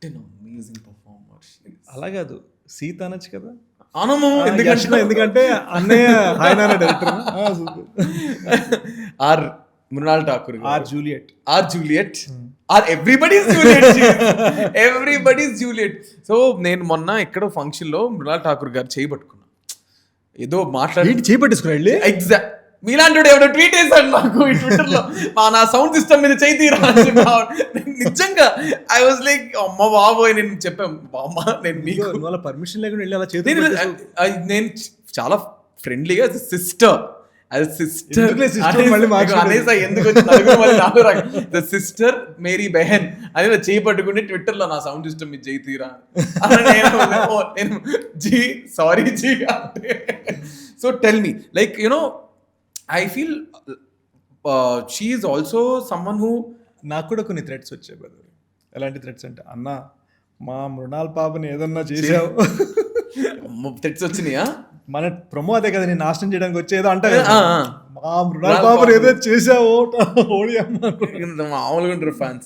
an amazing performer. అలా కాదు, సీత అనొచ్చు కదా. అనము ఎందుకంటే అన్నయ్య ఆయన director. Our Mrunal Thakur, our Juliet, our everybody's Juliet. So నేను మొన్న ఎక్కడో ఫంక్షన్ లో మృణాల్ ఠాకూర్ గారు చేయబట్టుకున్నా, ఏదో మాట్లాడి చేపట్టేసుకున్నాడు. ఎగ్జాక్ట్ మీలాంటి ఎవడో ట్వీట్ వేసాడు నాకు ఈ ట్విట్టర్ లో, నా సౌండ్ సిస్టమ్ మీద చేయి తీరా. నిజంగా ఐ వాజ్ లైక్ అమ్మ బాబోయ్. నేను చెప్పాను బామ్మ, నేను మీకు పర్మిషన్ లేకుండా వెళ్ళి అలా చేతి నేను చాలా ఫ్రెండ్లీగా సిస్టర్ సిస్టర్ మేరీ బెహన్ అని చేయి పట్టుకుంటే ట్విట్టర్ లో నా సౌండ్ సిస్టమ్ మీద చేయి తీరా. నేను జీ సారీ జీ అంటే. So tell me, like you know I feel she is also someone who. నాకు కూడా కొన్ని థ్రెడ్స్ వచ్చాయి బ్రదర్. ఎలాంటి థ్రెడ్స్ అంటే, అన్న మా మృణాల్ పాపని ఏదన్నా చేసావు. థ్రెడ్స్ వచ్చినాయా? మన ప్రమో అదే కదా, నేను నాశనం చేయడానికి వచ్చేదో అంటే, మా మృణాల్ పాపని ఏదో చేసావు మామూలుగా ఉంటారు ఫ్యాన్స్.